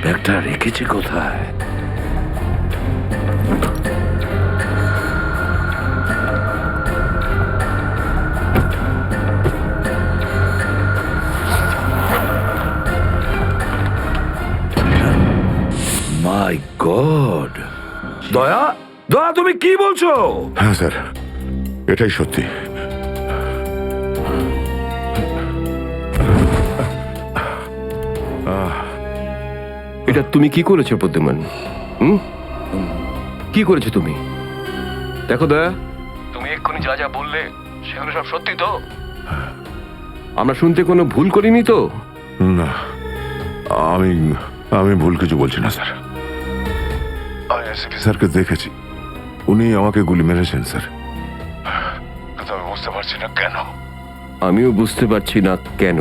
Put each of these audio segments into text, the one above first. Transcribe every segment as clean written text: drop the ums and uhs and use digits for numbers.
ব্যাগটা রেখেছি কোথায়? মাই গড! দয়া, দয়া, তুমি কি বলছো? হ্যাঁ স্যার, এটাই সত্যি। এটা তুমি কি করেছো প্রদ্যুমান? কি করেছো তুমি? দেখো দয়া, তুমি এক্ষুনি যা যা বললে সেগুলো সব সত্যি তো? আমরা শুনতে কোনো ভুল করিনি তো? না, আমি আমি ভুল কিছু বলছি না স্যার। আমি এসপি স্যারকে দেখেছি, উনি আমাকে গুলি মেরেছেন স্যার। কিন্তু আমি বুঝতে পারছি না কেন। আমিও বুঝতে পারছি না কেন।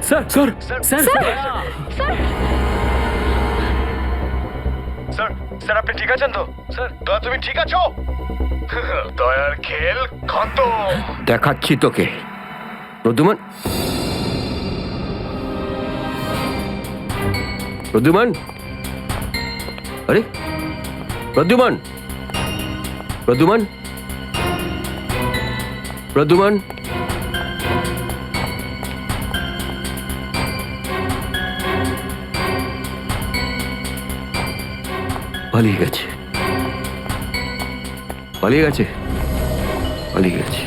Sir sir sir sir, sir আপনি ঠিক আছেন তো? স্যার, দয়া তুমি ঠিক আছো? দয়ার খেল খতম। দেখাচ্ছি তোকে প্রদ্যুমান। প্রদ্যুমান, আরে প্রদ্যুমান, প্রদ্যুমান, প্রদ্যুমান, পালিয়ে গেছে, পালিয়ে গেছে, পালিয়ে গেছে।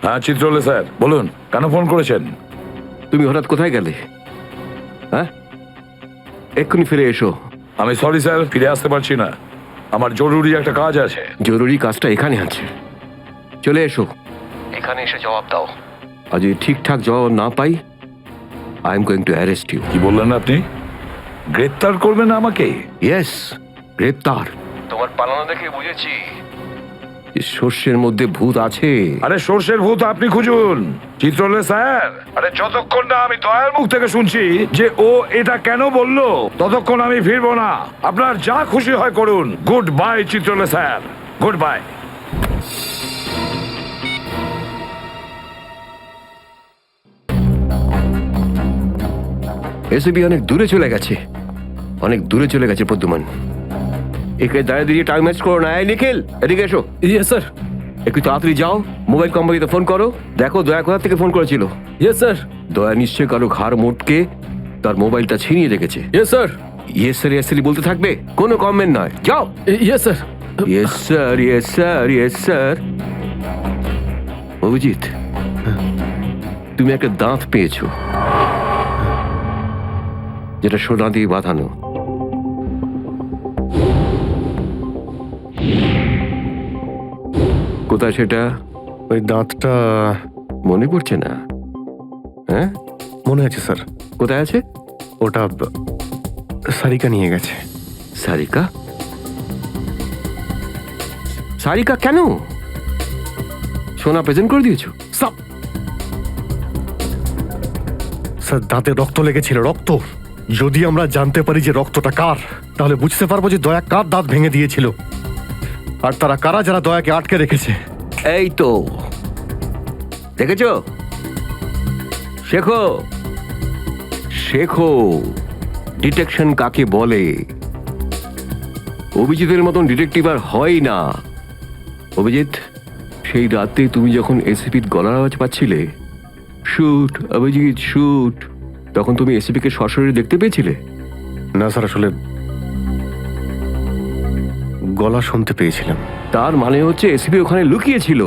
হ্যাঁ চিত্রলে স্যার, বলুন কেন ফোন করেছেন? তুমি হঠাৎ কোথায় গেলে? হ্যাঁ, এক্ষুনি ফিরে এসো। আমি সরি স্যার, ফিরে আসতে পারছি না, আমার জরুরি একটা কাজ আছে। জরুরি কাজটা এখানে আছে, চলে এসো। এখানে এসে জবাব দাও। আর যদি ঠিকঠাক জবাব না পাই, I am going to arrest you. কি বললেন আপনি? গ্রেপ্তার করবেন আমাকে? ইয়েস, গ্রেপ্তার। তোমার পালানো দেখে বুঝেছি সর্ষের মধ্যে ভূত আছে। আরে সর্ষের ভূত আপনি খুঁজুন চিত্রলে স্যার। আরে যতক্ষণ না আমি দয়ার মুখ থেকে শুনছি যে ও এটা কেন বললো, ততক্ষণ আমি ফিরবো না। আপনার যা খুশি হয় করুন। Good bye Chitrole sir, good bye. এসবি অনেক দূরে চলে গেছে, অনেক দূরে চলে গেছে প্রদ্যুমান। একে দাঁড়িয়ে দিয়ে টাইম ওয়েস্ট করো না। এই নিখিল, এদিকে এসো। Yes sir. একটু তাড়াতাড়ি যাও, মোবাইল কোম্পানিতে ফোন করো, দেখো দয়া কোথা থেকে ফোন করেছিল। Yes sir. দয়া নিশ্চয় কারো ঘাড় মোটকে তার মোবাইলটা ছিনিয়ে রেখেছে। Yes sir. Yes sir, yes sir বলতে থাকবে, কোনো কমেন্ট নয়। যাও। Yes sir. Yes sir, yes sir, yes sir. Abhijit, তুমি একটা দাঁত পেয়েছো, যেটা সোনা দিয়ে বাঁধানো। কোথায় সেটা? ওই দাঁতটা মনে পড়ছে না? হ্যাঁ, মনে আছে স্যার। কোথায় আছে? ওটা সারিকা নিয়ে গেছে। সারিকা? সারিকা কেন? সোনা প্রেজেন্ট করে দিয়েছো? স্যার, দাঁতে রক্ত লেগেছিল, রক্ত। যদি আমরা জানতে পারি যে রক্তটা কার, তাহলে বুঝতে পারবো যে দয়া কার দাঁত ভেঙে দিয়েছিল, আর তারা কারা যারা দয়াকে আটকে রেখেছে। এই তো দেখেছো, শেখো, শেখো ডিটেকশন কাকে বলে। অভিজিতের মতন ডিটেকটিভ আর হয় না। অভিজিৎ, সেই রাতে তুমি যখন এসিপির গলার আওয়াজ পাচ্ছিলে, শুট অভিজিৎ শুট, তখন তুমি এসিপিকে সরাসরি দেখতে পেয়েছিলে? না স্যার, আসলে গলা শুনতে পেয়েছিলাম। তার মানে হচ্ছে এসিপি ওখানে লুকিয়েছিল।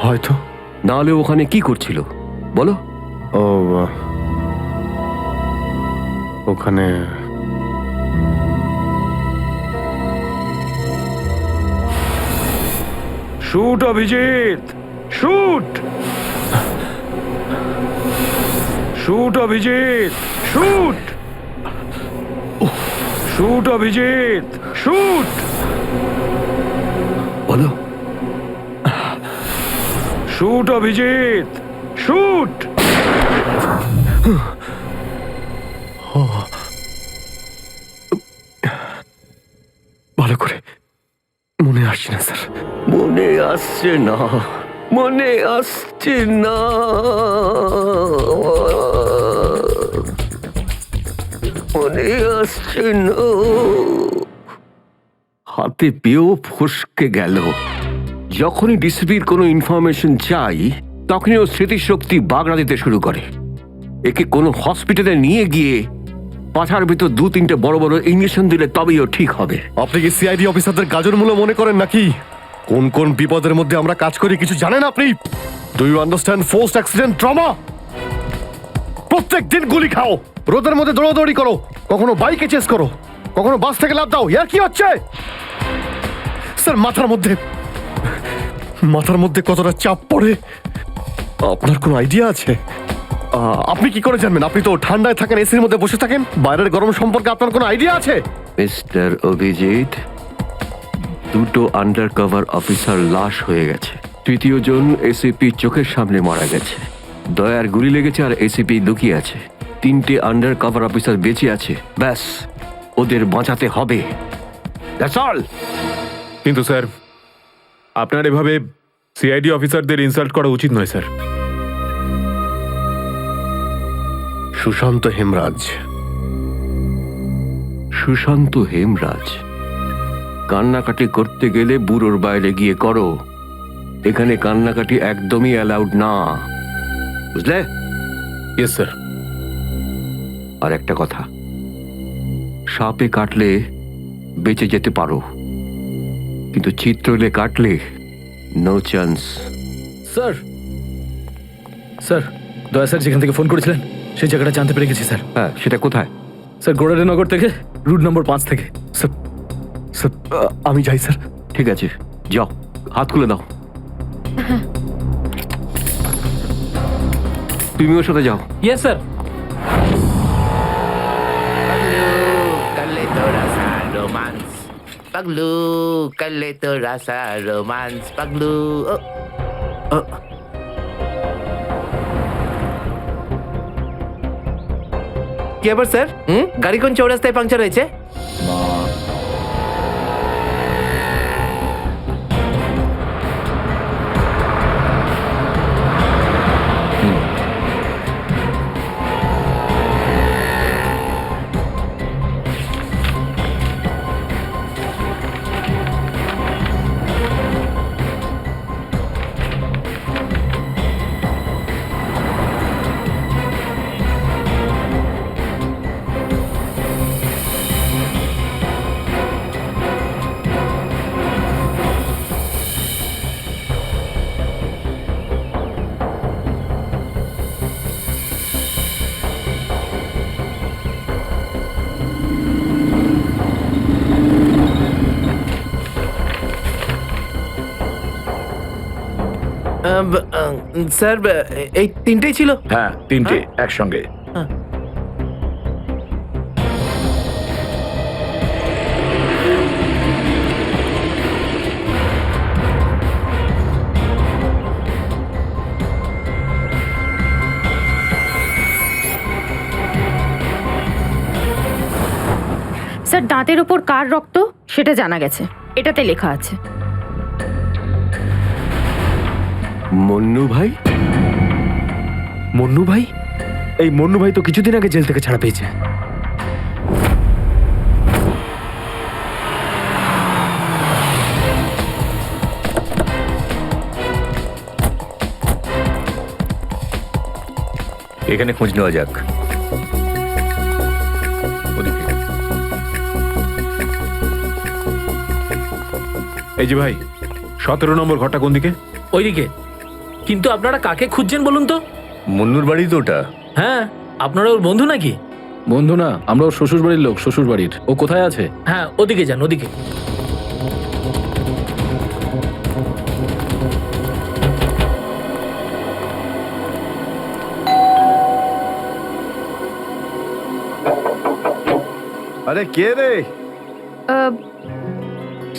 হয়তো। না হলে ওখানে কি করছিল বলো? ও, ওখানে shoot Abhijit, shoot. Shoot Abhijit, shoot. Shoot Abhijit, shoot. বলো। Shoot Abhijit, shoot. ভালো করে মনে আসছে না স্যার। মনে আসছে না, মনে আসছে না। মনে আসছে না। হাতে পেয়েও ফসকে গেল। যখনই ডিসিপির কোনো ইনফরমেশন চাই তখনই ও স্মৃতিশক্তি বাগড়া দিতে শুরু করে। একে কোনো হসপিটালে নিয়ে গিয়ে পাছার ভিতর 2-3টে বড় বড় ইঞ্জেকশন দিলে তবেই ও ঠিক হবে। আপনি কি সিআইডি অফিসারদের গাজর মূল্য মনে করেন নাকি? কোন কোন বিপদের মধ্যে আমরা কাজ করি কিছু জানেন আপনি? Do you understand forced accident trauma? প্রত্যেক দিন গুলি খাও, রোদের মধ্যে দৌড়াদৌড়ি করো, কখনো বাইকে চেস করো, কখনো বাস থেকে লাফ দাও। ইয়ার কি হচ্ছে স্যার? মাথার মধ্যে কতটা চাপ পড়ে আপনার কোনো আইডিয়া আছে? আপনি কি করে জানবেন? আপনি তো ঠান্ডায় থাকেন, এসির মধ্যে বসে থাকেন। বাইরের গরম সম্পর্কে আপনার কোনো আইডিয়া আছে? মিস্টার অভিজিৎ, 2টো আন্ডার কভার অফিসার লাশ হয়ে গেছে। 3য় জন এসিপি চোখের সামনে মারা গেছে। দয়ার গুলি লেগেছে আর এসিপি লুকিয়ে আছে। 3টে আন্ডার কভার অফিসার বেঁচে আছে। ব্যাস, ওদের বাঁচাতে হবে। That's all. কিন্তু স্যার, আপনার এভাবে সিআইডি অফিসারদের ইনসাল্ট করা উচিত নয় স্যার। সুশান্ত হেমরাজ। সুশান্ত হেমরাজ? কান্নাকাটি করতে গেলে বুড়োর বাইরে গিয়ে করো। এখানে কান্নাকাটি একদমই অ্যালাউড না, বুঝলে? Yes sir. আর একটা কথা, সাপে কাটলে বেঁচে যেতে পারো, কিন্তু চিত্রলে কাটলে নো চান্স। স্যার, স্যার, দয়া স্যার যেখান থেকে ফোন করেছিলেন সেই জায়গাটা জানতে পেরে গেছি স্যার। হ্যাঁ, সেটা কোথায়? স্যার, গোড়ারেনগর থেকে রুট নম্বর 5 থেকে। স্যার, স্যার, আমি যাই স্যার। ঠিক আছে, যাও, হাত খুলে দাও। তুমি ওর সাথে যাও। Yes sir. कर ले तो रसा रोमांस पगलू, कर ले तो रसा रोमांस पगलू। কি ব্যাপার স্যার? গাড়ি কোন চৌরাস্তায় পাংচার হয়েছে? স্যার, এই তিনটেই ছিল? হ্যাঁ, 3টে একসঙ্গে। স্যার, দাঁতের ওপর কার রক্ত সেটা জানা গেছে, এটাতে লেখা আছে। মন্নু ভাই? মন্নু ভাই? এই মন্নু ভাই তো কিছুদিন আগে জেল থেকে ছাড়া পেয়েছে। এখানে খোঁজ নেওয়া যাক। ওদিকে। এই যে ভাই, 17 নম্বর ঘরটা কোন দিকে? ওইদিকে। কিন্তু আপনারা কাকে খুঁজছেন বলুন তো? মুন্নুর বাড়ি তো ওটা। হ্যাঁ, আপনারা ওর বন্ধু নাকি? বন্ধু না, আমরা ওর শ্বশুর বাড়ির লোক। শ্বশুর বাড়ির। ও কোথায় আছে? হ্যাঁ, ওদিকে যান, ওদিকে। আরে কে রে?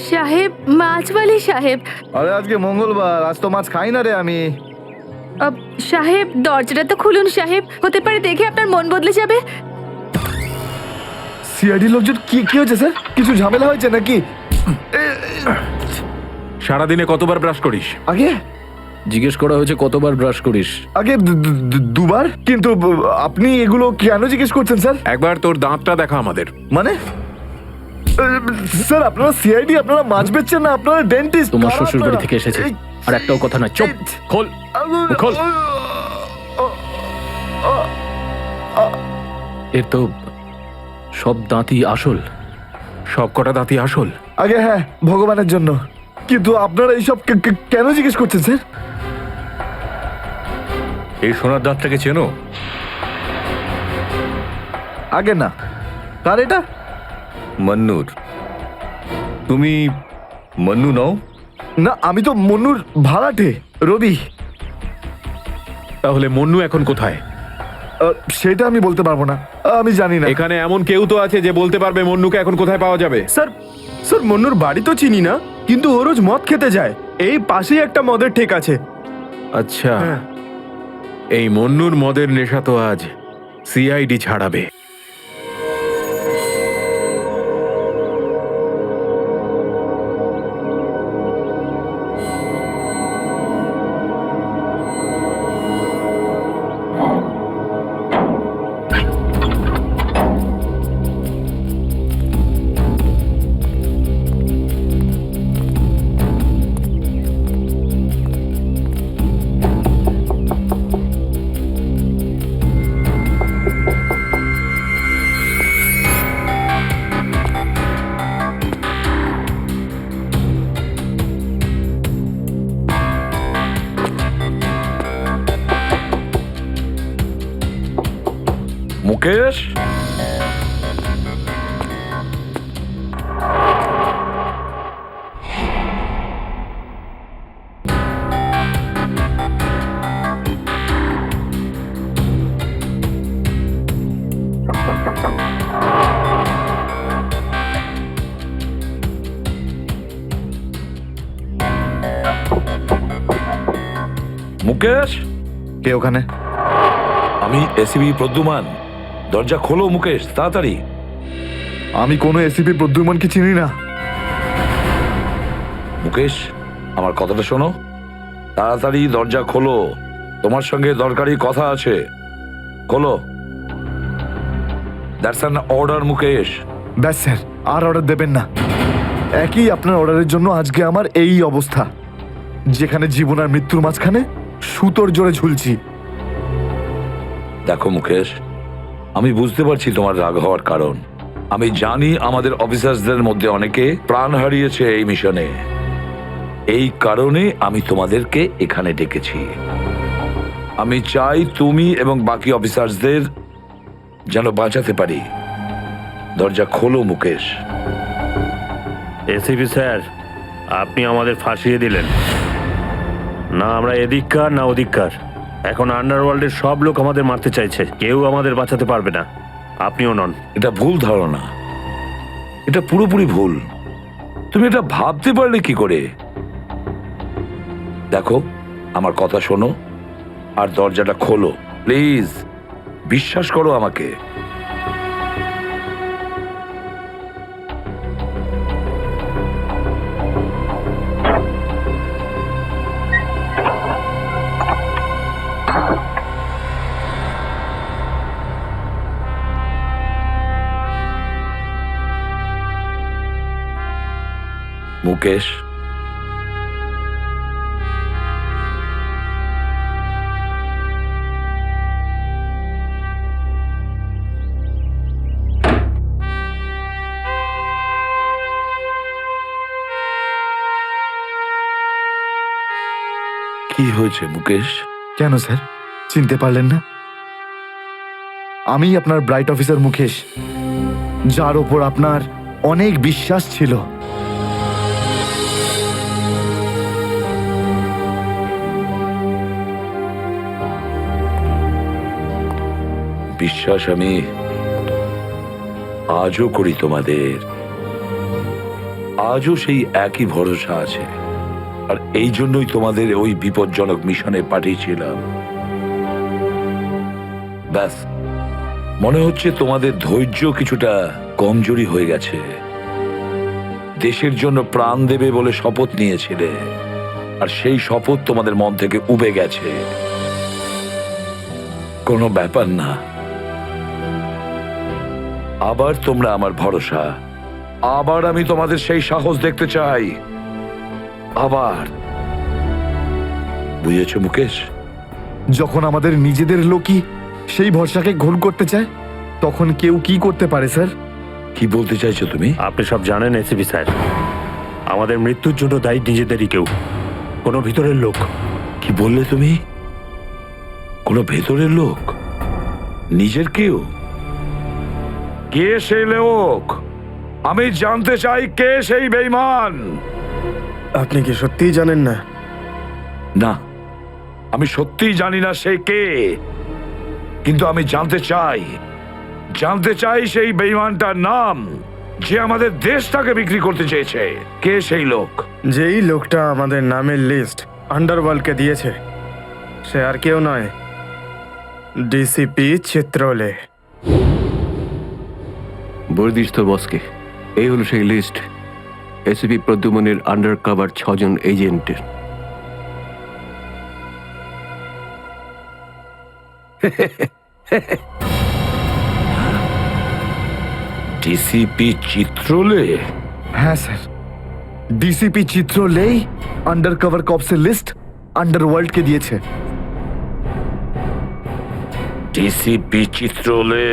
সাহেব, মাছওয়ালি সাহেব। আরে আজকে মঙ্গলবার, আজ তো মাছ খাই না রে আমি। সাহেব, দরজাটা তো খুলুন সাহেব, হতে পারে দেখে আপনার মন বদলে যাবে। সিআইডি লোকজন কি কি হয়েছে স্যার? কিছু ঝামেলা হয়েছে নাকি? সারাদিনে কতবার ব্রাশ করিস? আগে জিজ্ঞেস করা হয়েছে কতবার ব্রাশ করিস। আগে দুবার, কিন্তু আপনি এগুলো কেন জিজ্ঞেস করছেন স্যার? একবার তোর দাঁতটা দেখা আমাদের। মানে স্যার, আপনারা সিআইডি, আপনারা মাছ বেচছেন না, আপনারা ডেন্টিস্ট। তোমার শ্বশুর বাড়ি থেকে এসেছে, আর একটাও কথা না। চুপ, খোল খোল। এর তো সব দাঁতই আসল। সব কটা দাঁতই আসল? আগে হ্যাঁ, ভগবানের জন্য। কিন্তু আপনারা এইসব কেন জিজ্ঞেস করছেন স্যার? এই সোনার দাঁতটাকে চেনো? আগে না। কার এটা? মন্নুর। তুমি মন্নু নও? না, আমি তো মন্নুর ভাড়াটে, রবি। তাহলে মন্নু এখন কোথায়? সেটা আমি বলতে পারবো না, আমি জানি না। এখানে এমন কেউ তো আছে যে বলতে পারবে মন্নুকে এখন কোথায় পাওয়া যাবে? স্যার, মন্নুর বাড়ি তো চিনি না, কিন্তু ও রোজ মদ খেতে যায়। এই পাশেই একটা মদের ঠেক আছে। আচ্ছা, এই মন্নুর মদের নেশা তো আজ সিআইডি ছাড়াবে। মুকেশ, মুকেশ, কে ওখানে? আমি এসিবি প্রদ্যুমান। দরজা খোলো মুকেশ, তাড়াতাড়ি। আমি কোনো এসিপি প্রদ্যুমনকে চিনি না। মুকেশ, আমার কথাটা শোনো, তাড়াতাড়ি দরজা খোলো, তোমার সঙ্গে দরকারি কথা আছে। খোলো। That's an order Mukesh. ব্যাস স্যার, আর অর্ডার দেবেন না। একই আপনার অর্ডারের জন্য আজকে আমার এই অবস্থা, যেখানে জীবন আর মৃত্যুর মাঝখানে সুতোর জোরে ঝুলছি। দেখো মুকেশ, আমি বুঝতে পারছি তোমার রাগ হওয়ার কারণ। আমি জানি আমাদের অফিসার্সদের মধ্যে অনেকে প্রাণ হারিয়েছে এই মিশনে। এই কারণে আমি তোমাদেরকে এখানে ডেকেছি। আমি চাই তুমি এবং বাকি অফিসার্সদের যেন বাঁচাতে পারি। দরজা খোলো মুকেশ। এসিপি স্যার, আপনি আমাদের ফাঁসিয়ে দিলেন। না আমরা এদিককার না ওদিককার। এখন আন্ডারওয়ার্ল্ডের সব লোক আমাদের মারতে চাইছে, কেউ আমাদের বাঁচাতে পারবে না, আপনিও নন। এটা ভুল ধারণা, এটা পুরোপুরি ভুল। তুমি এটা ভাবতে পারলে কি করে? দেখো, আমার কথা শোনো আর দরজাটা খোলো প্লিজ। বিশ্বাস করো আমাকে। মুকেশ, কি হয়েছে মুকেশ? কেন স্যার, চিনতে পারলেন না? আমি আপনার ব্রাইট অফিসার মুকেশ, যার ওপর আপনার অনেক বিশ্বাস ছিল। বিশ্বাস আজও করি তোমাদের, আজও সেই একই ভরসা আছে। আর এই জন্যই তোমাদের ওই বিপজ্জনক মিশনে পাঠিয়েছিলাম। ব্যাস, মনে হচ্ছে তোমাদের ধৈর্য কিছুটা কমজোরি হয়ে গেছে। দেশের জন্য প্রাণ দেবে বলে শপথ নিয়েছিলে, আর সেই শপথ তোমাদের মন থেকে উবে গেছে। কোনো ব্যাপার না, আবার তোমরা আমার ভরসা, আবার আমি তোমাদের সেই সাহস দেখতে চাই। আবার, বুঝেছ মুকেশ? যখন আমাদের নিজেদের লোকই সেই ভরসাকে ঘোল করতে চায়, তখন কেউ কি করতে পারে স্যার? কি বলতে চাইছো তুমি? আপনি সব জানেন এসিপি স্যার, আমাদের মৃত্যুর জন্য দায়ী নিজেদেরই কেউ, কোনো ভিতরের লোক। কি বললে তুমি? কোনো ভেতরের লোক? নিজের কেউ? কে সেই লোক? আমি জানতে চাই কে সেই বেঈমান। আপনি কি সত্যিই জানেন না? না, আমি সত্যিই জানি না সে কে, কিন্তু আমি জানতে চাই সেই বেঈমানটার নাম, যে আমাদের দেশটাকে বিক্রি করতে চেয়েছে। কে সেই লোক? যেই লোকটা আমাদের নামের লিস্ট আন্ডারওয়ার্ল্ডকে দিয়েছে, সে আর কেউ নয়, ডিসিপি চিত্রলে। বলে দিস তোর বসকে, এই হলো সেই লিস্ট এসিপি প্রদ্যুমনের আন্ডার কভার 6 জন এজেন্টের। ডিসিপি চিত্রলে? হ্যাঁ স্যার, ডিসিপি চিত্রলেই আন্ডার কভার কপসের লিস্ট আন্ডারওয়ার্ল্ডকে দিয়েছে। ডিসিপি চিত্রলে?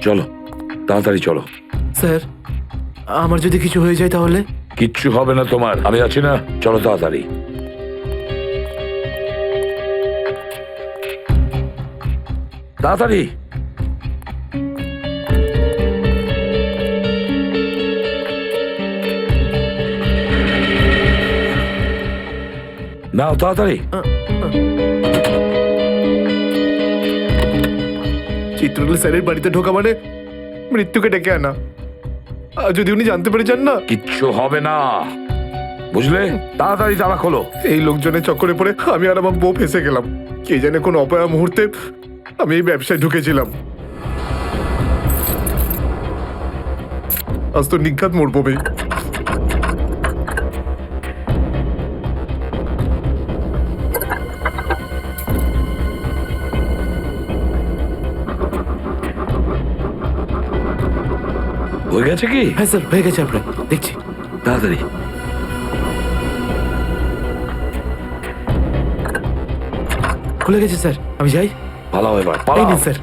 চলো, তাড়াতাড়ি চলো। স্যার, আমার যদি কিছু হয়ে যায় তাহলে? কিচ্ছু হবে না তোমার, আমি আছি না। চলো তাড়াতাড়ি। তাড়াতাড়ি। নাও তাড়াতাড়ি। চিত্রলে স্যারের বাড়িতে ঢোকা মানে মৃত্যুকে ডেকে আনা। আর যদি উনি জানতে পেরে যান না? কিচ্ছু হবে না, বুঝলে? তাড়াতাড়ি তালা খোলো। এই লোকজনের চক্করে পড়ে আমি আর আমার বউ ফেসে গেলাম। কে জানে কোন অপয়া মুহূর্তে আমি এই ব্যবসায় ঢুকেছিলাম। আজ তো নিঘাত মরবো ভাই। হয়ে গেছে কি? হ্যাঁ স্যার, হয়ে গেছে। আপনার দেখছি। তাড়াতাড়ি। খুলে গেছে স্যার, আমি যাই। পালাও এবার, এই পালাও। নিন স্যার।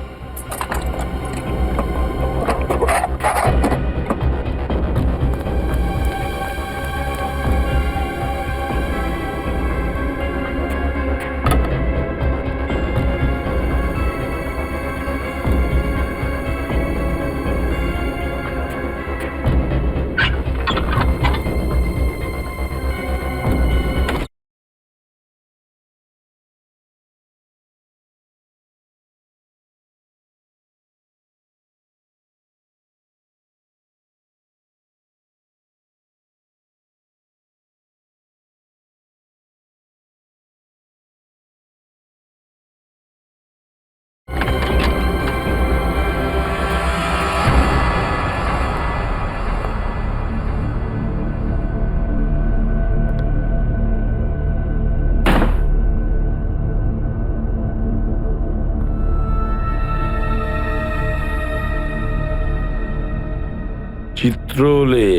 চিত্রলে,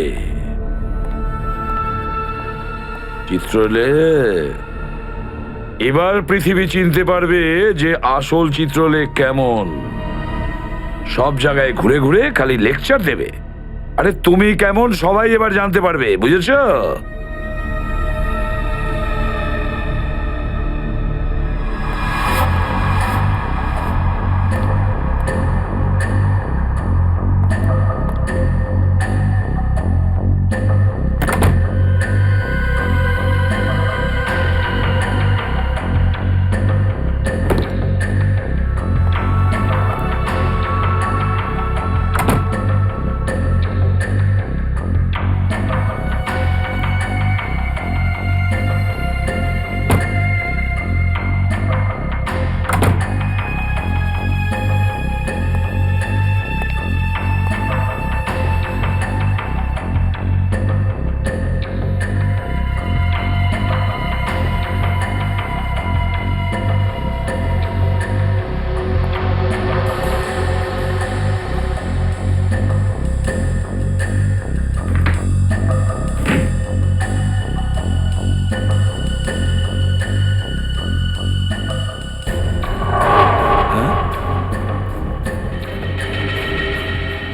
চিত্রলে, এবার পৃথিবী চিনতে পারবে যে আসল চিত্রলেখ কেমন। সব জায়গায় ঘুরে ঘুরে খালি লেকচার দেবে। আরে তুমি কেমন সবাই এবার জানতে পারবে, বুঝেছো?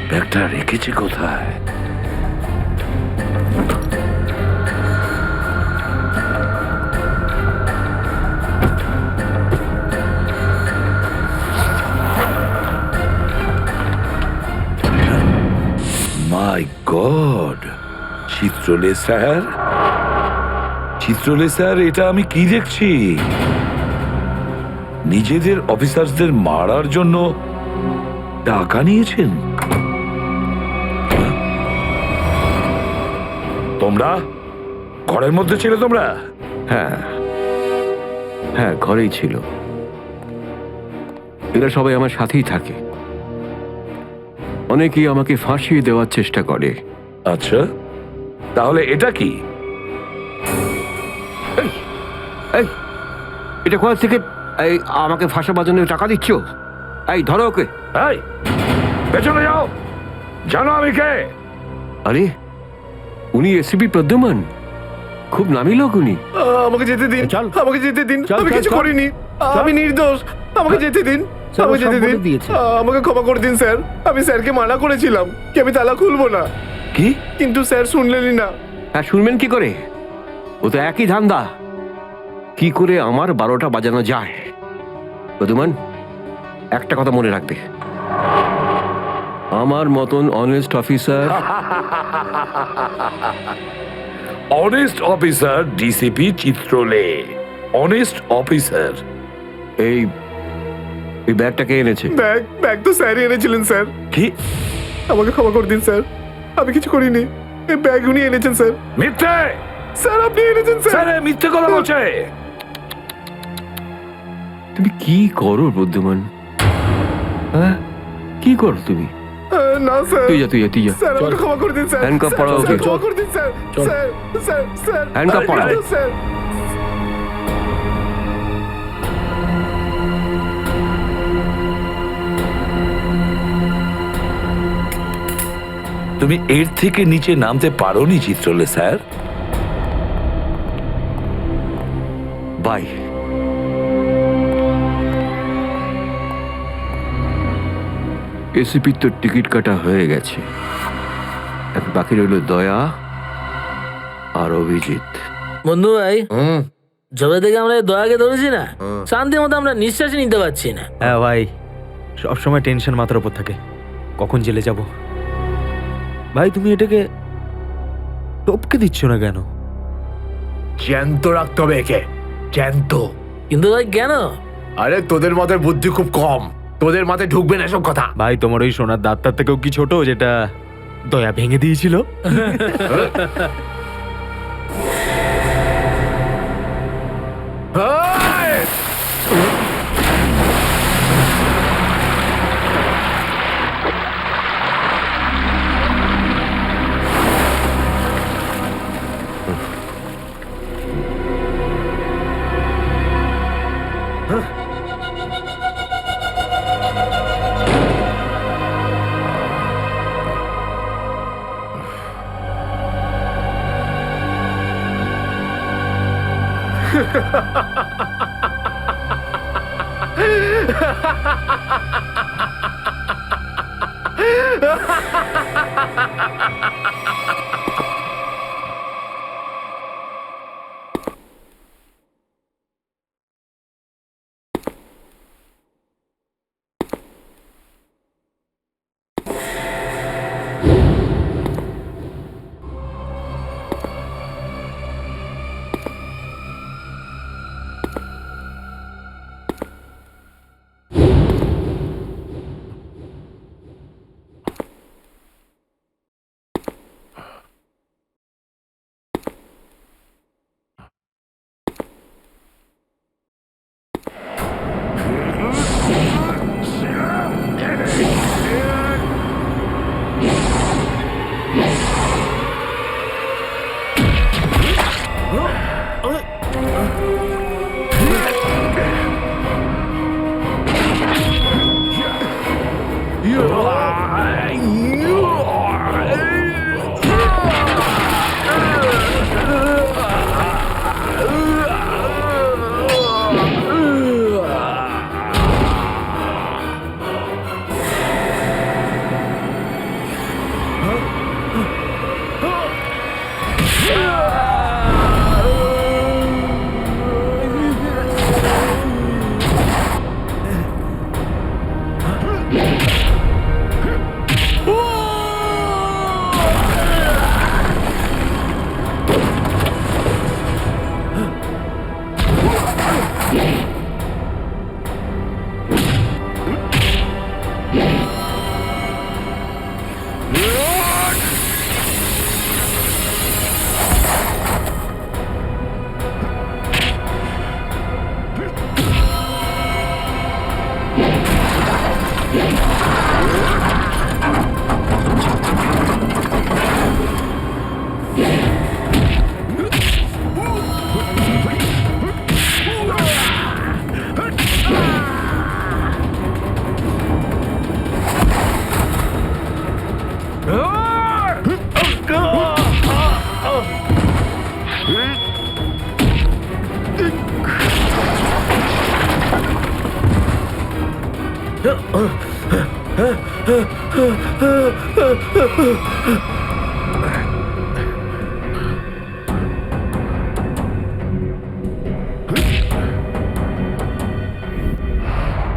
ব্যাগটা রেখেছে কোথায়? মাই গড, চিত্রলে স্যার, চিত্রলে স্যার, এটা আমি কি দেখছি? নিজেদের অফিসারদের মারার জন্য টাকা নিয়েছেন তোমরা? ঘরের মধ্যে ছিলে তোমরা? হ্যাঁ হ্যাঁ, ঘরেই ছিল। এরা সবাই আমার সাথেই থাকে। অনেকেই আমাকে ফাঁসিয়ে দেওয়ার চেষ্টা করে। আচ্ছা, তাহলে এটা কি? এই, এটা কোথা থেকে এই আমাকে ফাঁসাবার জন্য টাকা দিচ্ছ? এই ধরো ওকে। এই, পেছনে যাও, জানো আমি কে? আরে, উনি এসিপি প্রদ্যুমান, খুব নামি লোক উনি। আমাকে যেতে দিন, আমাকে যেতে দিন, আমি কিছু করিনি, আমি নির্দোষ, আমাকে যেতে দিন, আমাকে যেতে দিন, আমাকে ক্ষমা করে দিন স্যার। আমি স্যারকে মানা করেছিলাম কি আমি তালা খুলবো না, কি? কিন্তু স্যার শুনলেনই না। হ্যাঁ, শুনবেন কি করে? ও তো একই ধান্দা, কি করে আমার 12টা বাজানো যায়। প্রদ্যুমান, একটা কথা মনে রাখবে, আমার মতন honest officer, honest officer DCP Chitrole, honest officer. এই ব্যাগটাকে এনেছে। ব্যাগ তো স্যারই এনেছিলেন স্যার। কি? আমাকে ক্ষমা করে দিন স্যার, আমি কিছু করিনি, এই ব্যাগ উনি এনেছেন স্যার। মিথ্যে! স্যার আপনি এনেছেন স্যার। স্যার মিথ্যে কথা বলছে। তুমি কি করো প্রদ্যুমান? হ্যাঁ, কি করো তুমি? না স্যার, তুই যা, তুই যা, তুই যা। স্যার আমাকে ক্ষমা করে দিন স্যার। হ্যান্ডকাফ পরাও ওকে। ক্ষমা করে দিন sir. Sir sir sir handcuff পরাও। স্যার। তুমি এর থেকে নিচে নামতে পারোনি চিত্রলে স্যার। বাই। এসিপির তো টিকিট কাটা হয়ে গেছে, এখন বাকি রইল দয়া আর অভিজিৎ। বন্ধু ভাই, যবে থেকে আমরা এই দয়াকে ধরেছি না, শান্তি মতো আমরা নিঃশ্বাসই নিতে পারছি না। হ্যাঁ ভাই, সবসময় টেনশন মাথার উপর থাকে, কখন জেলে যাব। ভাই তুমি এটাকে টপকে দিচ্ছ না কেন? জ্যান্ত রাখতে হবে একে, জ্যান্ত। কিন্তু ভাই কেন? আরে তোদের মাথায় বুদ্ধি খুব কম, তোদের মাথায় ঢুকবে না এসব কথা। ভাই তোমার ওই সোনার দাঁতটার থেকেও কি ছোট যেটা দয়া ভেঙে দিয়েছিল?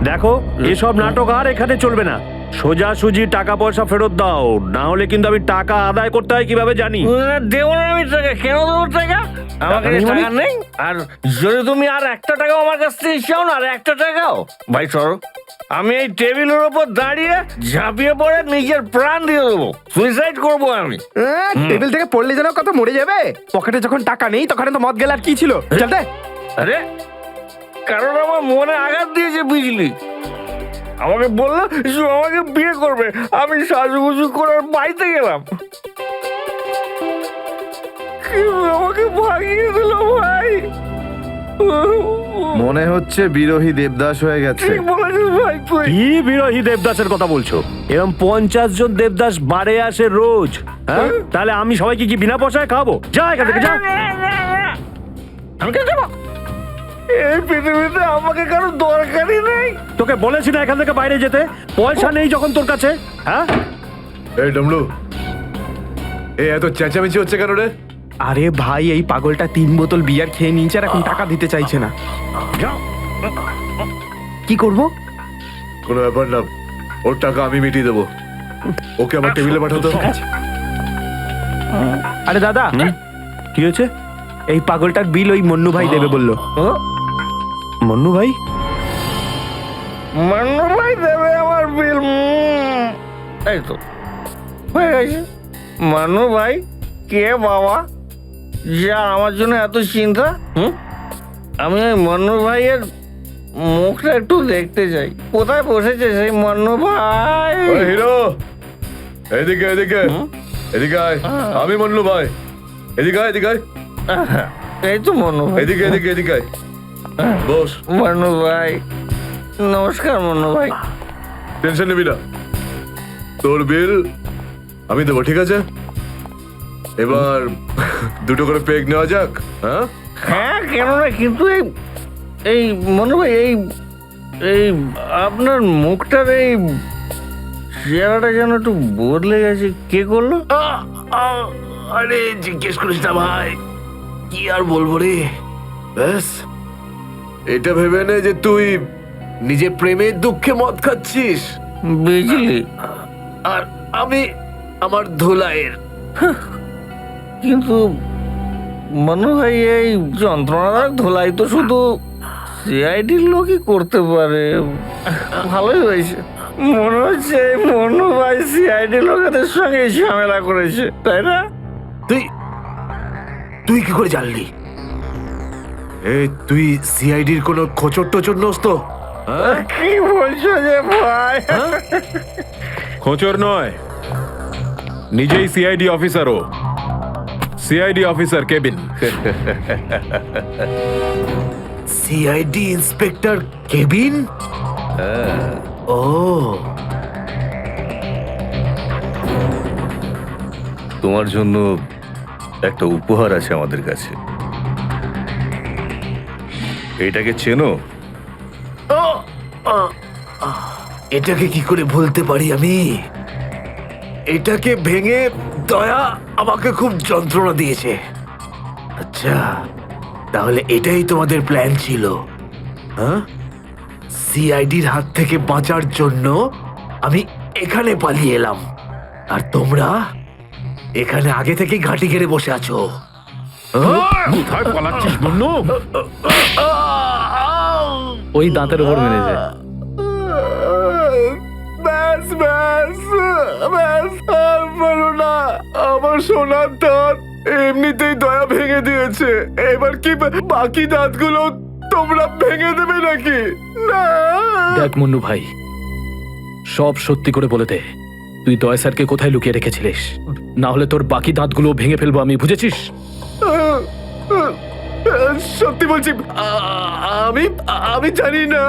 দেখো এসব নাটক আর এখানে চলবে না। সোজাসুজি টাকা পয়সা ফেরত দাও, না হলে কিন্তু আমি টাকা আদায় করতে হয় কিভাবে জানি। দেবো না আমি টাকা, কেন দেবো টাকা? আমাকে টাকা নেই। আর যদি তুমি আর একটা টাকাও আমার কাছ থেকে চাও না, আর একটা টাকাও, ভাই সরো, আমি এই টেবিলের ওপর দাঁড়িয়ে ঝাঁপিয়ে পড়ে নিজের প্রাণ দিয়ে দেবো, সুইসাইড করবো আমি। টেবিল থেকে পড়লে যেন কত মরে যাবে। পকেটে যখন টাকা নেই তখন তো মদ গেলে আর কি ছিল। চলতে আরে কারণ আমার মনে আঘাত দিয়েছে বিজলি। আমাকে বললো যে আমাকে বিয়ে করবে, আমি সাজুগুজু করার বাড়িতে গেলাম, আমাকে ভাগিয়ে দিল ভাই। মনে হচ্ছে বিরোহী দেবদাস হয়ে গেছে। ঠিক বলেছিস ভাই তুই। কি বিরোহী দেবদাসের কথা বলছো? এরকম 50 জন দেবদাস বাড়ে আসে রোজ। হ্যাঁ, তাহলে আমি সবাইকে কি বিনা পয়সায় খাবো? যা এখান থেকে যা। আমি কেন যাবো? এই পৃথিবীতে আমাকে কারো দরকারই নেই। তোকে বলেছি না এখান থেকে বাইরে যেতে? পয়সা নেই যখন তোর কাছে। হ্যাঁ, এই ডমলু, এই এত চেঁচামেচি হচ্ছে কেন রে? আরে ভাই, এই পাগলটা 3 বোতল বিয়ার খেয়ে নিয়েছে আর এখন টাকা দিতে চাইছে না। কি করব? কোনো ব্যাপার না, ওর টাকা আমি মিটিয়ে দেবো। ওকে আমার টেবিলে পাঠাতো। আরে দাদা, কি হয়েছে? এই পাগলটার বিল ওই মন্নু ভাই দেবে বললো। মন্নু ভাই? মান্নু ভাই দেবে আমার বিল। এই তো হয়ে গেছে। মান্নু ভাই কে বাবা, যা আমার জন্য এত চিন্তা? আমি ওই মান্নু ভাইয়ের মুখটা একটু দেখতে চাই। কোথায় বসেছে সেই মান্নু ভাই? হিরো, এদিকে এদিকে এদিকে আয়। আমি মন্নু ভাই, এদিকে আয়, এদিকে আয়। এই তো মান্নু ভাই, এদিকে এদিকে এদিকে আয়, বস। মান্নু ভাই নমস্কার। মান্নু ভাই টেনশন নিবি না, তোর বিল আমি দেবো, ঠিক আছে? এবার দুটো করে পেগ নেওয়া যাক। হ্যাঁ হ্যাঁ, কেন না, কিন্তু এই মান্নু ভাই এই আপনার মুখটার এই চেহারাটা যেন একটু বদলে গেছে, কে করলো? আরে জিজ্ঞেস করিস না ভাই, কি আর বলবো রে। ব্যাস, এটা ভেবে নে যে তুই নিজে প্রেমের দুঃখে মদ খাচ্ছিস, বিজলি। আর আমি আমার ধুলাইয়ের। কিন্তু মনে হয় এই যন্ত্রণার ধোলাই তো শুধু সিআইডির লোকই করতে পারে। ভালোই হয়েছে, মনে হচ্ছে মনু ভাই সিআইডি লোকেদের সঙ্গে ঝামেলা করেছে, তাই না? তুই কি করে জানলি? তুই সিআইডির কোনো খোঁচর টোচর নোস তো? কি বলছো যে ভাই? খোঁচর নয়, নিজেই সিআইডি অফিসারও। CID officer cabin. CID inspector cabin? ও, তোমার জন্য একটা উপহার আছে আমাদের কাছে। এটাকে চেনো? এটাকে কি করে ভুলতে পারি আমি? এটাকে ভেঙে দয়া আমাকে খুব যন্ত্রণা দিয়েছে। আচ্ছা, তাহলে এটাই তোমাদের প্ল্যান ছিল? হ্যাঁ, সিআইডির হাত থেকে বাঁচার জন্য আমি এখানে পালিয়ে এলাম, আর তোমরা এখানে আগে থেকেই ঘাঁটি ঘেরে বসে আছো। কোথায় পালাচ্ছিস মুন্নু? ওই দাঁতের উপর মেরেছে। ব্যাস ব্যাস ব্যাস, আর বলো না। আমার সোনার দাঁত এমনিতেই দয়া ভেঙে দিয়েছে, এবার কি বাকি দাঁতগুলো তোমরা ভেঙে দেবে নাকি? না। দেখ মুন্নু ভাই, সব সত্যি করে বলে দে, তুই দয়া স্যারকে কোথায় লুকিয়ে রেখেছিলিস? না হলে তোর বাকি দাঁতগুলো ভেঙে ফেলবো আমি, বুঝেছিস? সত্যি বলছি, আমি আমি জানি না,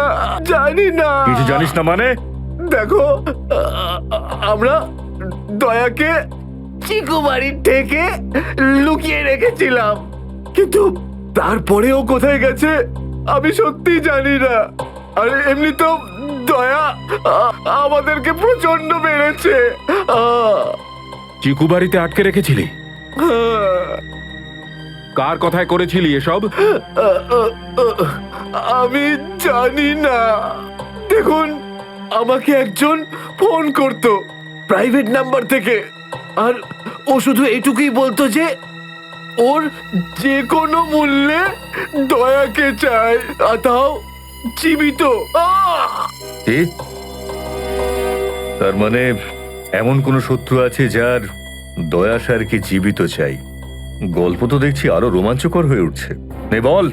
জানি না। কিছু জানিস না মানে? দেখো, আমরা দয়াকে চিকু বাড়ির থেকে লুকিয়ে রেখেছিলাম, কিন্তু তারপরেও কোথায় গেছে আমি সত্যি জানি না। আর এমনি তো দয়া আমাদেরকে প্রচন্ড মেরেছে। চিকু বাড়িতে আটকে রেখেছিলি? কার কথায় করেছিলি এসব? আমি জানি না। দেখুন, আমাকে একজন ফোন করতো প্রাইভেট নাম্বার থেকে, আর ও শুধু এটুকুই বলতো যে ওর যে কোনো মূল্যে দয়াকে চায়, আর তাও জীবিত। তার মানে এমন কোন শত্রু আছে যার দয়া স্যারকে জীবিত চাই? গল্প তো দেখছি আরো রোমাঞ্চকর হয়ে উঠছে। নে বল,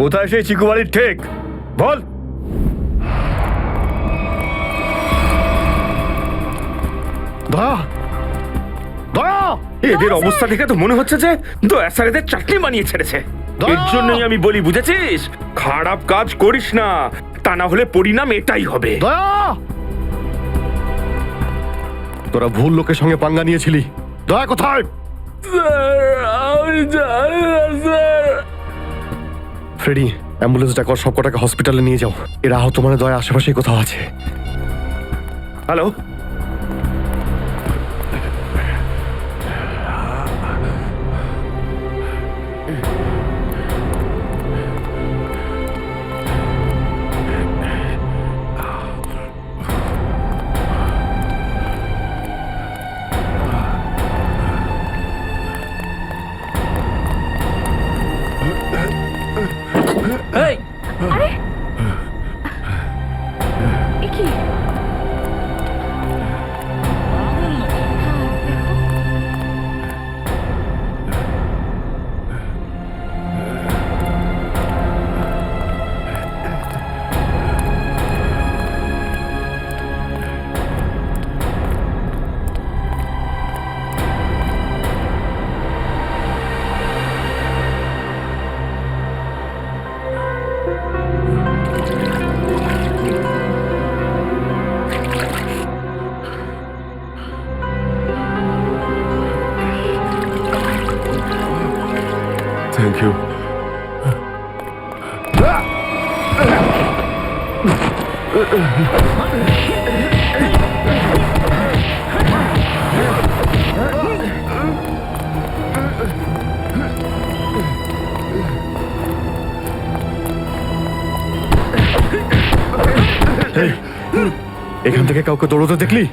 কোথায় সেই চিকু বাড়ির ঠেক? বল। দয়া, দয়া, এদের অবস্থা দেখে তো মনে হচ্ছে যে দয়া স্যার এদের চাটনি বানিয়ে ছেড়েছে। এর জন্যই আমি বলি, বুঝেছিস, খারাপ কাজ করিস না, তা না হলে পরিণাম এটাই হবে। দয়া। তোরা ভুল লোকের সঙ্গে পাঙ্গা নিয়েছিলি। দয়া কোথায়? আমি জানি না স্যার। ফ্রেডি, অ্যাম্বুলেন্স ডাকো, সব কটাকে হসপিটালে নিয়ে যাও। এরা আহত মানে দয়া আশেপাশেই কোথাও আছে। হ্যালো, আরে এ কি? Thank you. এখান থেকে কাউকে দৌড়তে দেখলি?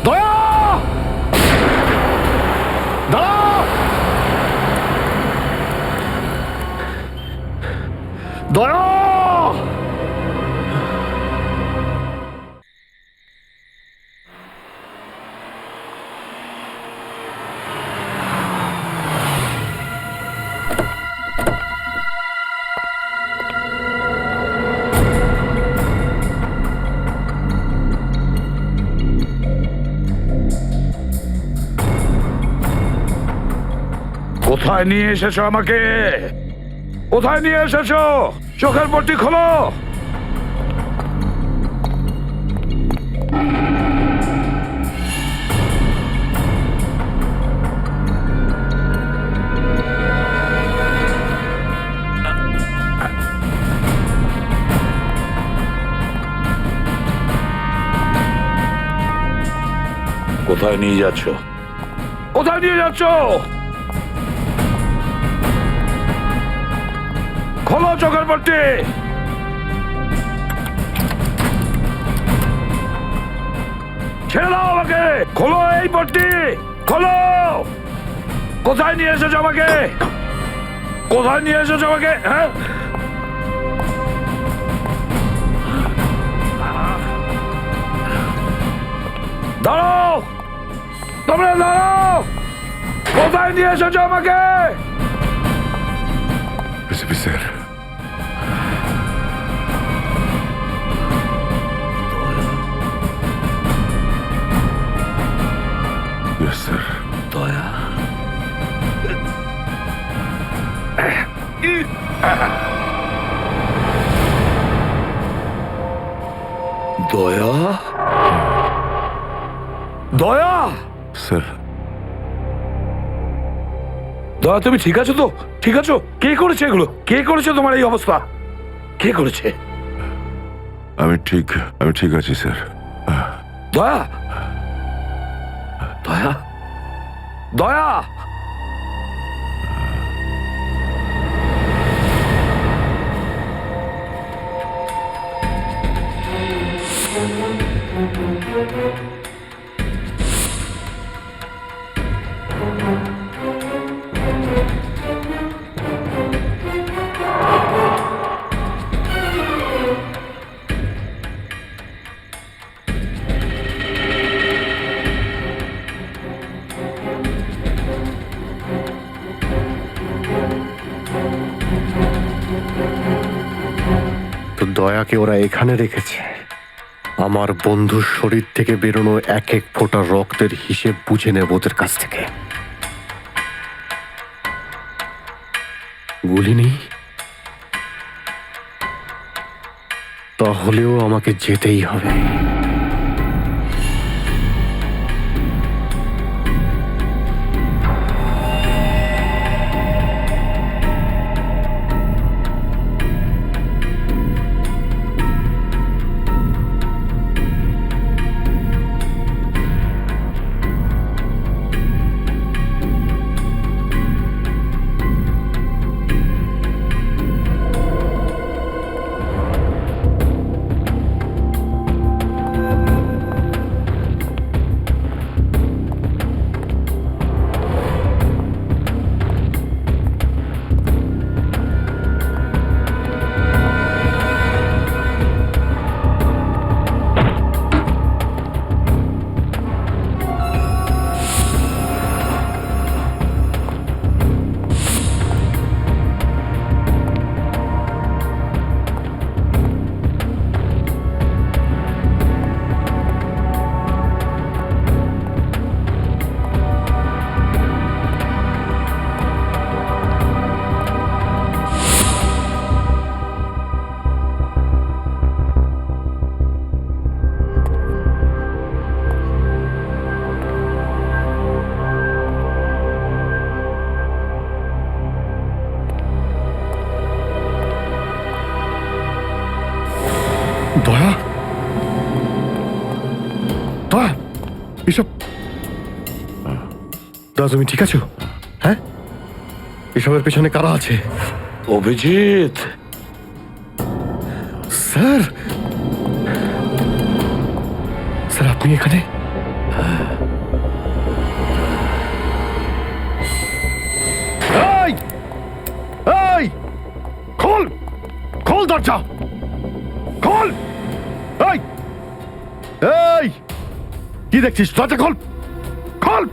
দয়া! দাঁড়াও! দয়া! কোথায় নিয়ে এসেছো আমাকে? কোথায় নিয়ে এসেছো? চোখের পট্টি খোলো। কোথায় নিয়ে যাচ্ছ? কোথায় নিয়ে যাচ্ছ? খোলো চোখের পট্টি। ছেড়ে দাও আমাকে। খোলো এই পট্টি, খোলো। কোথায় নিয়ে এসেছো আমাকে? কোথায় নিয়ে এসেছো আমাকে? হ্যাঁ, দাঁড়াও, তোমরা দাঁড়াও। কোথায় নিয়ে এসেছো আমাকে? SP sir, yes sir. দয়া, দয়া, দয়া, স্যার, দয়া তুমি ঠিক আছো তো? ঠিক আছো? কে করেছে এগুলো? কে করেছে তোমার এই অবস্থা? কে করেছে? আমি ঠিক আছি স্যার। দয়া, দয়া, দয়া। তো দয়াকে ওরা এখানে রেখেছে আমার বন্ধুর শরীর থেকে বেরোনো এক এক ফোঁটা রক্তের হিসেব বুঝে নেব ওদের কাছ থেকে। গুলি নেই, তাহলেও আমাকে যেতেই হবে। দয়া এসব দয়া তুমি ঠিক আছো? হ্যাঁ, এসবের পেছনে কারা আছে? অভিজিৎ, স্যার, স্যার আপনি এখানে? এই এই খোল, খোল দরজা, খোল! এই এই কি দেখছিস? দরজা খোল, খোল!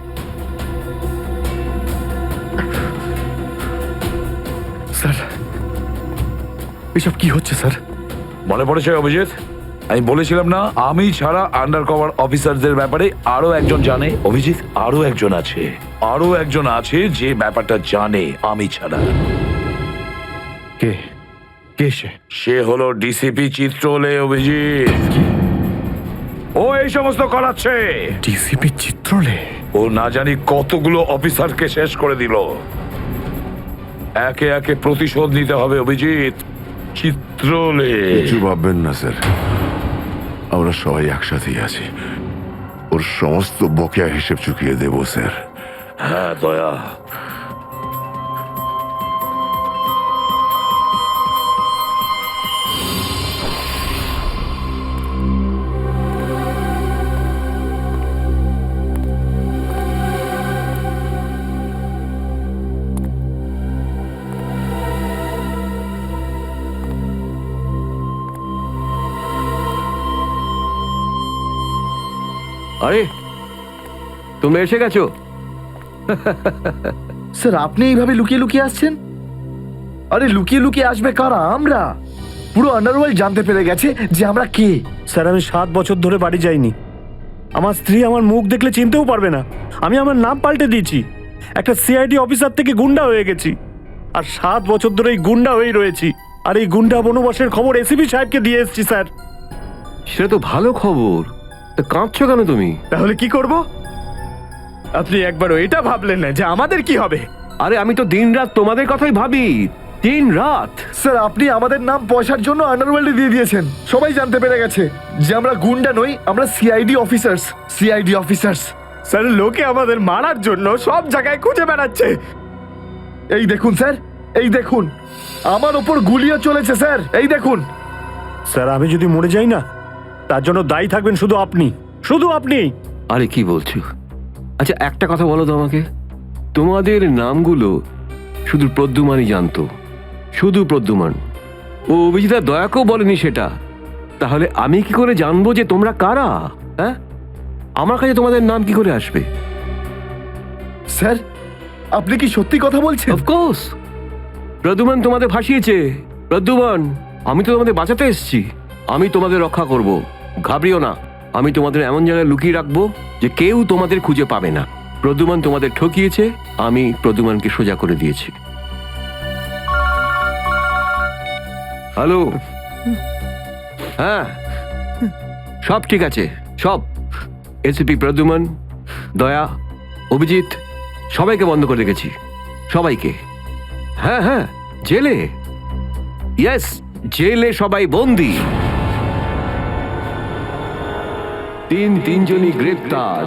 স্যার এসব কি হচ্ছে স্যার? মনে পড়েছে অভিজিৎ? আমি বলেছিলাম না আমি ছাড়া আন্ডার কভার অফিসারদের ব্যাপারে আরো একজন জানে। অভিজিৎ, আরো একজন আছে, আরো একজন আছে যে ব্যাপারটা জানে আমি ছাড়া। কে কে সে? সে হলো ডিসিপি চিত্রলে। অভিজিৎ, ও এই সমস্ত করাচ্ছে। ডিসিপি চিত্রলে? ও না জানি কতগুলো অফিসারকে শেষ করে দিল। একে একে প্রতিশোধ নিতে হবে অভিজিৎ। চিত্রলে, কিছু ভাববেন না স্যার, আমরা সবাই একসাথেই আছি। ওর সমস্ত বকেয়া হিসেব চুকিয়ে দেব স্যার। হ্যাঁ দয়া। আরে তুমি এসে গেছো? স্যার আপনি এইভাবে লুকিয়ে লুকিয়ে আসছেন? আরে লুকিয়ে লুকিয়ে আসবে কারা? আমরা। পুরো আন্ডারওয়ার্ল্ড জানতে পেরে গেছে যে আমরা কে। স্যার আমি 7 বছর ধরে বাড়ি যাইনি। আমার স্ত্রী আমার মুখ দেখলে চিনতেও পারবে না। আমি আমার নাম পাল্টে দিয়েছি, একটা সিআইডি অফিসার থেকে গুন্ডা হয়ে গেছি। আর 7 বছর ধরে এই গুন্ডা হয়েই রয়েছি। আর এই গুন্ডা বনবাসের খবর এসিপি সাহেবকে দিয়ে এসেছি স্যার। সেটা তো ভালো খবর, তা কাঁদছো কেন তুমি? তাহলে কি করব? আপনি একবারও এটা ভাবলেন না যে আমাদের কি হবে? আরে আমি তো দিন রাত তোমাদের কথাই ভাবি, দিন রাত। স্যার আপনি আমাদের নাম পয়সার জন্য আন্ডারওয়ার্ল্ডে দিয়ে দিয়েছেন। সবাই জানতে পেরে গেছে যে আমরা গুন্ডা নই, আমরা CID officers. CID officers. Sir লোকে আমাদের মারার জন্য সব জায়গায় খুঁজে বেড়াচ্ছে। এই দেখুন স্যার, এই দেখুন, আমার ওপর গুলিও চলেছে স্যার। এই দেখুন। স্যার আমি যদি মরে যাই না, তার জন্য দায়ী থাকবেন শুধু আপনি, শুধু আপনি। আরে কি বলছো? আচ্ছা একটা কথা বলো তো আমাকে, তোমাদের নামগুলো শুধু প্রদ্যুমানই জানতো, শুধু প্রদ্যুমান। ও অভিজিৎ আর দয়াকেও বলেনি সেটা। তাহলে আমি কি করে জানবো যে তোমরা কারা? হ্যাঁ, আমার কাছে তোমাদের নাম কি করে আসবে? স্যার আপনি কি সত্যি কথা বলছেন? অফকোর্স, প্রদ্যুমান তোমাদের ভাসিয়েছে। প্রদ্যুমান, আমি তো তোমাদের বাঁচাতে এসেছি, আমি তোমাদের রক্ষা করব, ঘাবড়িও না। আমি তোমাদের এমন জায়গায় লুকিয়ে রাখবো যে কেউ তোমাদের খুঁজে পাবে না। প্রদ্যুমান তোমাদের ঠকিয়েছে, আমি প্রদ্যুমানকে সোজা করে দিয়েছি। হ্যালো, হ্যাঁ সব ঠিক আছে, সব। এসিপি প্রদ্যুমান, দয়া, অভিজিৎ সবাইকে বন্ধ করে রেখেছি, সবাইকে। হ্যাঁ হ্যাঁ, জেলে, ইয়েস জেলে সবাই বন্দি। তিনজনই গ্রেপ্তার।